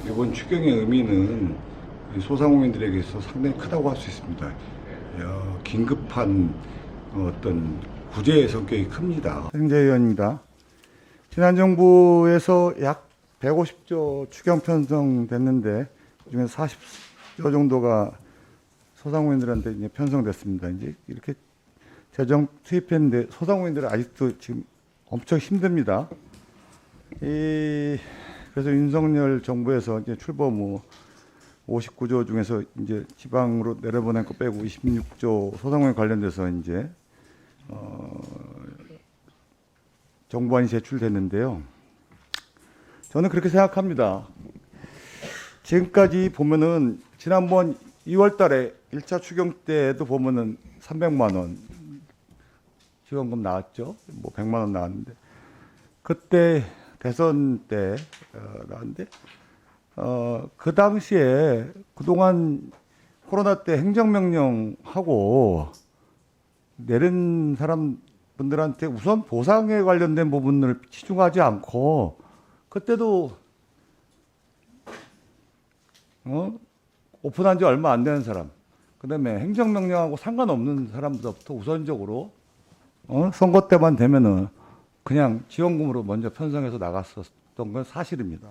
이번 추경의 의미는 소상공인들에게 있어 상당히 크다고 할 수 있습니다. 긴급한 어떤 구제의 성격이 큽니다. 행제위원입니다. 지난 정부에서 약 150조 추경 편성됐는데 그중에 40조 정도가 소상공인들한테 이제 편성됐습니다. 이제 이렇게 재정 투입했는데 소상공인들은 아직도 지금 엄청 힘듭니다. 그래서 윤석열 정부에서 이제 출범 59조 중에서 이제 지방으로 내려보낸 거 빼고 26조 소상공인 관련돼서 이제 정부안이 제출됐는데요. 저는 그렇게 생각합니다. 지금까지 보면은 지난번 2월 달에 1차 추경 때도 보면은 300만 원 지원금 나왔죠. 뭐 100만 원 나왔는데 그때 대선 때 나왔는데 그 당시에 그동안 코로나 때 행정명령하고 내린 사람분들한테 우선 보상에 관련된 부분을 치중하지 않고 그때도 오픈한 지 얼마 안 되는 사람, 그다음에 행정명령하고 상관없는 사람들부터 우선적으로 선거 때만 되면은 그냥 지원금으로 먼저 편성해서 나갔었던 건 사실입니다.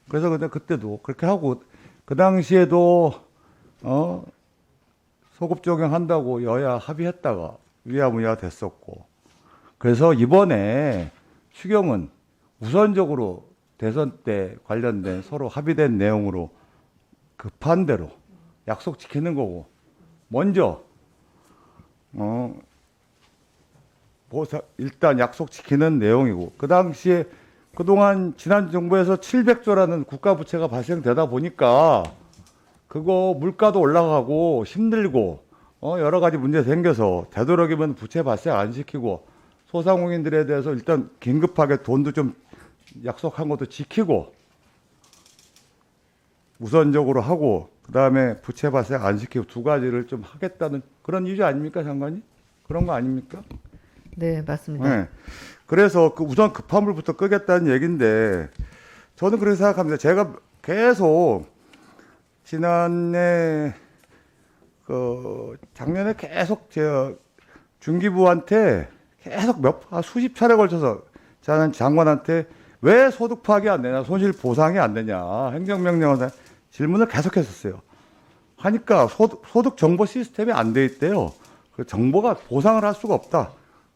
그래서 그때도 그렇게 하고 그 당시에도 소급 적용한다고 여야 합의했다가 위야무야 됐었고, 그래서 이번에 추경은 우선적으로 대선 때 관련된 서로 합의된 내용으로 급한 대로 약속 지키는 거고, 먼저 일단 약속 지키는 내용이고, 그 당시에 그동안 지난 정부에서 700조라는 국가 부채가 발생되다 보니까 그거 물가도 올라가고 힘들고 여러 가지 문제 생겨서 되도록이면 부채 발생 안 시키고 소상공인들에 대해서 일단 긴급하게 돈도 좀 약속한 것도 지키고 우선적으로 하고 그다음에 부채 발생 안 시키고 두 가지를 좀 하겠다는 그런 이유 아닙니까, 장관님? 그런 거 아닙니까? 네, 맞습니다. 네. 그래서 그 우선 급한 불부터 끄겠다는 얘기인데 저는 그렇게 생각합니다. 제가 계속 지난해 작년에 계속 제가 중기부한테 계속 수십 차례 걸쳐서 저는 장관한테 왜 소득 파악이 안 되냐, 손실 보상이 안 되냐, 행정명령을 질문을 계속했었어요. 하니까 소득 정보 시스템이 안 돼 있대요. 그 정보가 보상을 할 수가 없다.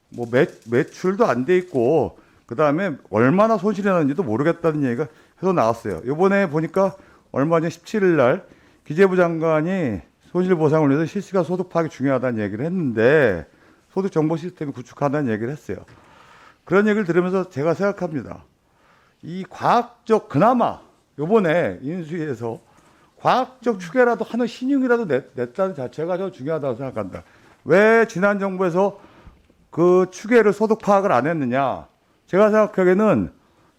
뭐 매출도 안 돼 있고 그 다음에 얼마나 손실이 나는지도 모르겠다는 얘기가 계속 나왔어요. 이번에 보니까 얼마 전 17일 날 기재부 장관이 손실 보상을 위해서 실시간 소득 파악이 중요하다는 얘기를 했는데 소득 정보 시스템이 구축한다는 얘기를 했어요. 그런 얘기를 들으면서 제가 생각합니다. 이 과학적, 그나마 이번에 인수위에서 과학적 추계라도 하는 신용이라도 냈다는 자체가 저 중요하다고 생각한다. 왜 지난 정부에서 그 추계를 소득 파악을 안 했느냐? 제가 생각하기에는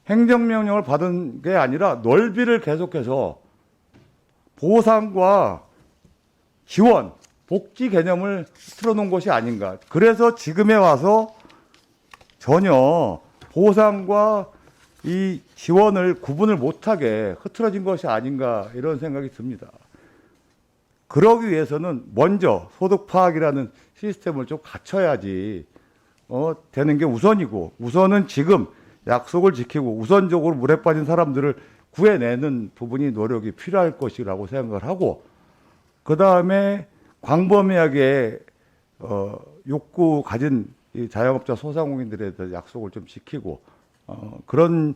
행정명령을 받은 게 아니라 넓이를 계속해서 보상과 지원, 복지 개념을 틀어놓은 것이 아닌가. 그래서 지금에 와서 전혀 보상과 이 지원을 구분을 못하게 흐트러진 것이 아닌가 이런 생각이 듭니다. 그러기 위해서는 먼저 소득 파악이라는 시스템을 좀 갖춰야지 되는 게 우선이고, 우선은 지금 약속을 지키고 우선적으로 물에 빠진 사람들을 구해내는 부분이 노력이 필요할 것이라고 생각을 하고, 그 다음에 광범위하게 욕구 가진 이 자영업자 소상공인들에 대해서 약속을 좀 지키고 그런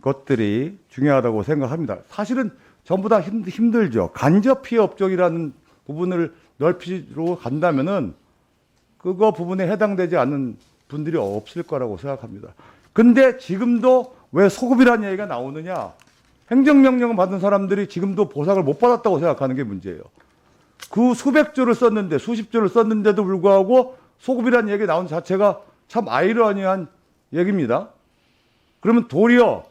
것들이 중요하다고 생각합니다. 사실은 전부 다 힘들죠. 간접 피해 업종이라는 부분을 넓히로 간다면은 그거 부분에 해당되지 않는 분들이 없을 거라고 생각합니다. 근데 지금도 왜 소급이라는 얘기가 나오느냐? 행정명령을 받은 사람들이 지금도 보상을 못 받았다고 생각하는 게 문제예요. 그 수백조를 썼는데, 수십조를 썼는데도 불구하고 소급이라는 얘기 나온 자체가 참 아이러니한 얘기입니다. 그러면 도리어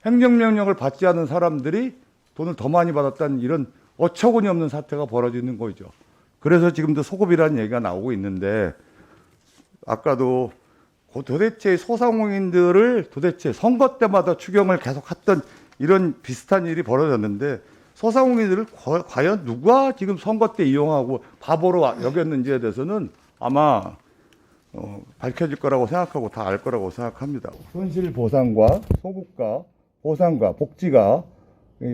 행정명령을 받지 않은 사람들이 돈을 더 많이 받았다는 이런 어처구니 없는 사태가 벌어지는 거죠. 그래서 지금도 소급이라는 얘기가 나오고 있는데 아까도 도대체 소상공인들을 도대체 선거 때마다 추경을 계속 했던 이런 비슷한 일이 벌어졌는데 소상공인들을 과연 누가 지금 선거 때 이용하고 바보로 여겼는지에 대해서는 아마 밝혀질 거라고 생각하고 다 알 거라고 생각합니다. 손실 보상과 소급과 보상과 복지가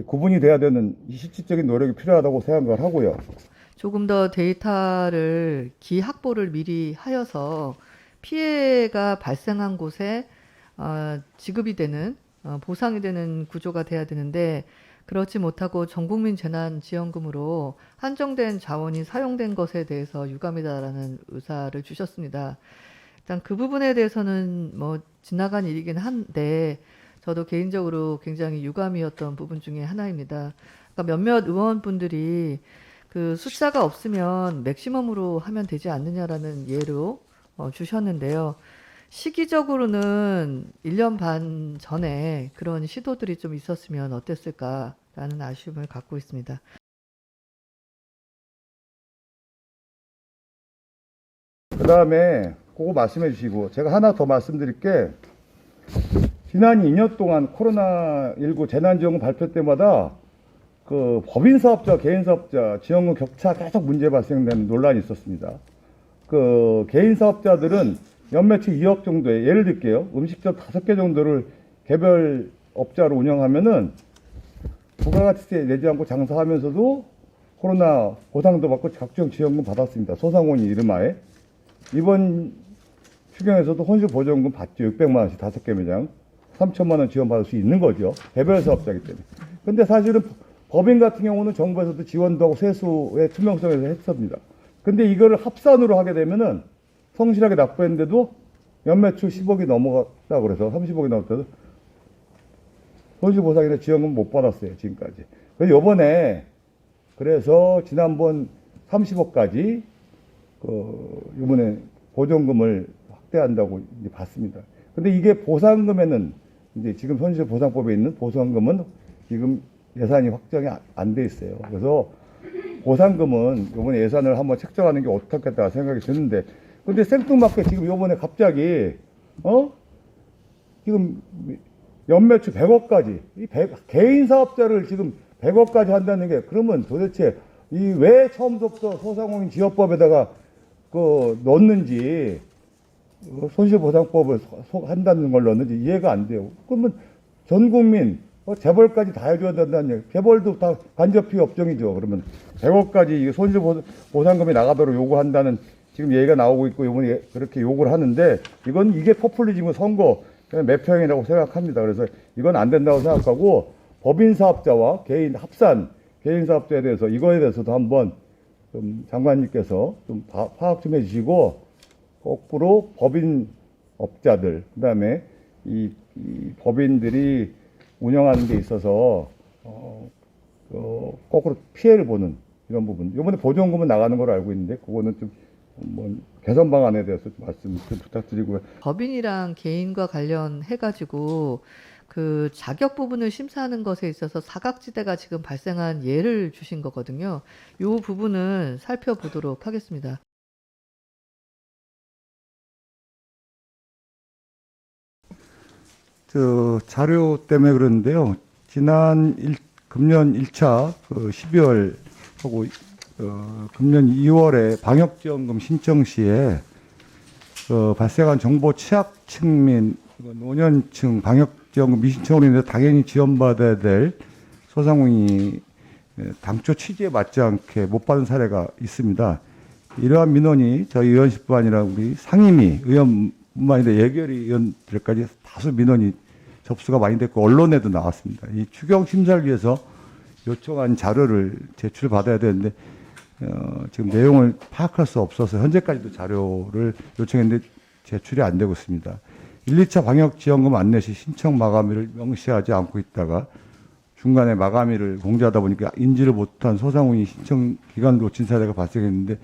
구분이 돼야 되는 실질적인 노력이 필요하다고 생각을 하고요. 조금 더 데이터를 기확보를 미리 하여서 피해가 발생한 곳에 지급이 되는 보상이 되는 구조가 돼야 되는데 그렇지 못하고 전국민 재난지원금으로 한정된 자원이 사용된 것에 대해서 유감이다라는 의사를 주셨습니다. 일단 그 부분에 대해서는 뭐 지나간 일이긴 한데 저도 개인적으로 굉장히 유감이었던 부분 중에 하나입니다. 그러니까 몇몇 의원분들이 그 숫자가 없으면 맥시멈으로 하면 되지 않느냐라는 예로 주셨는데요. 시기적으로는 1년 반 전에 그런 시도들이 좀 있었으면 어땠을까라는 아쉬움을 갖고 있습니다. 그 다음에 그거 말씀해 주시고 제가 하나 더 말씀드릴 게 지난 2년 동안 코로나19 재난지원금 발표 때마다 그 법인 사업자, 개인 사업자 지원금 격차 계속 문제 발생되는 논란이 있었습니다. 그 개인 사업자들은 연매출 2억 정도에 예를 들게요. 음식점 5개 정도를 개별 업자로 운영하면은 부가가치세 내지 않고 장사하면서도 코로나 보상도 받고 각종 지원금 받았습니다. 소상공인 이름하에. 이번 추경에서도 혼수보조금 받죠. 600만 원씩 5개 매장 3천만 원 지원받을 수 있는 거죠. 개별 사업자이기 때문에. 근데 사실은 법인 같은 경우는 정부에서도 지원도 하고 세수의 투명성에서 했습니다. 근데 이거를 합산으로 하게 되면은 성실하게 납부했는데도 연매출 10억이 넘어갔다 그래서 30억이 넘었다도 손실보상이나 지원금 못 받았어요. 지금까지. 그래서 요번에 그래서 지난번 30억까지 이번에 보존금을 확대한다고 이제 봤습니다. 근데 이게 보상금에는 이제 지금 손실보상법에 있는 보상금은 지금 예산이 확정이 안 돼 있어요. 그래서 보상금은 이번에 예산을 한번 책정하는 게 어떻겠다 생각이 드는데 근데 생뚱맞게 지금 요번에 갑자기 지금 연매출 100억까지 개인 사업자를 지금 100억까지 한다는 게 그러면 도대체 이 왜 처음부터 소상공인 지원법에다가 넣는지 손실보상법을 한다는 걸 넣는지 이해가 안 돼요. 그러면 전 국민 재벌까지 다 해줘야 된다는 얘기. 재벌도 다 간접피해 업종이죠. 그러면 100억까지 손실보상금이 나가도록 요구한다는 지금 얘기가 나오고 있고 이번에 그렇게 요구를 하는데 이게 포퓰리즘은 선거 매표행위라고 생각합니다. 그래서 이건 안 된다고 생각하고 법인 사업자와 개인 합산 개인 사업자에 대해서 이거에 대해서도 한번 좀 장관님께서 좀 파악 좀 해주시고 거꾸로 법인 업자들 그다음에 이 법인들이 운영하는 데 있어서 거꾸로 피해를 보는 이런 부분. 이번에 보조금은 나가는 걸로 알고 있는데 그거는 좀 개선 방안에 대해서 좀 말씀 좀 부탁드리고요. 법인이랑 개인과 관련해가지고 그 자격 부분을 심사하는 것에 있어서 사각지대가 지금 발생한 예를 주신 거거든요. 이 부분은 살펴보도록 하겠습니다. 자료 때문에 그러는데요. 금년 1차 12월 하고 금년 2월에 방역지원금 신청 시에 발생한 정보 취약층 및 노년층 방역지원금 미신청으로 인해 당연히 지원받아야 될 소상공인이 당초 취지에 맞지 않게 못 받은 사례가 있습니다. 이러한 민원이 저희 의원실뿐 아니라 우리 상임위 의원뿐만 아니라 예결위 의원들까지 다수 민원이 접수가 많이 됐고 언론에도 나왔습니다. 이 추경 심사를 위해서 요청한 자료를 제출받아야 되는데 지금 내용을 파악할 수 없어서 현재까지도 자료를 요청했는데 제출이 안 되고 있습니다. 1, 2차 방역지원금 안내 시 신청 마감일을 명시하지 않고 있다가 중간에 마감일을 공지하다 보니까 인지를 못한 소상공인이 신청 기간을 놓친 사례가 발생했는데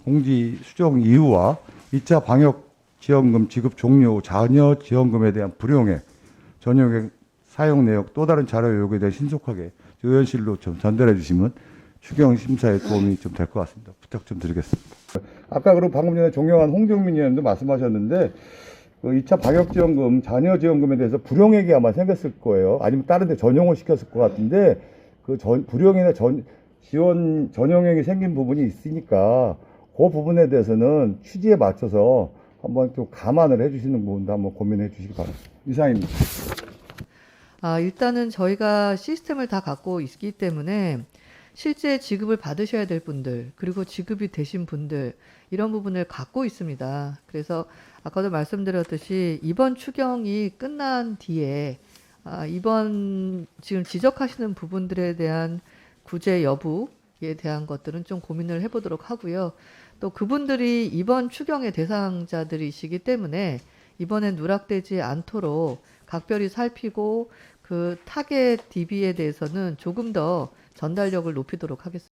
공지 수정 이유와 2차 방역지원금 지급 종료 자녀 지원금에 대한 불용액, 전용액 사용 내역 또 다른 자료 요구에 대해 신속하게 의원실로 좀 전달해 주시면 추경 심사에 도움이 좀 될 것 같습니다. 부탁 좀 드리겠습니다. 아까 그리고 방금 전에 존경한 홍정민 의원도 말씀하셨는데 그 2차 방역지원금, 자녀지원금에 대해서 불용액이 아마 생겼을 거예요. 아니면 다른 데 전용을 시켰을 것 같은데 그 불용이나 지원 전용액이 생긴 부분이 있으니까 그 부분에 대해서는 취지에 맞춰서 한번 좀 감안을 해주시는 부분도 한번 고민해 주시기 바랍니다. 이상입니다. 일단은 저희가 시스템을 다 갖고 있기 때문에 실제 지급을 받으셔야 될 분들, 그리고 지급이 되신 분들, 이런 부분을 갖고 있습니다. 그래서 아까도 말씀드렸듯이 이번 추경이 끝난 뒤에 이번 지금 지적하시는 부분들에 대한 구제 여부에 대한 것들은 좀 고민을 해보도록 하고요. 또 그분들이 이번 추경의 대상자들이시기 때문에 이번엔 누락되지 않도록 각별히 살피고 그 타겟 DB에 대해서는 조금 더 전달력을 높이도록 하겠습니다.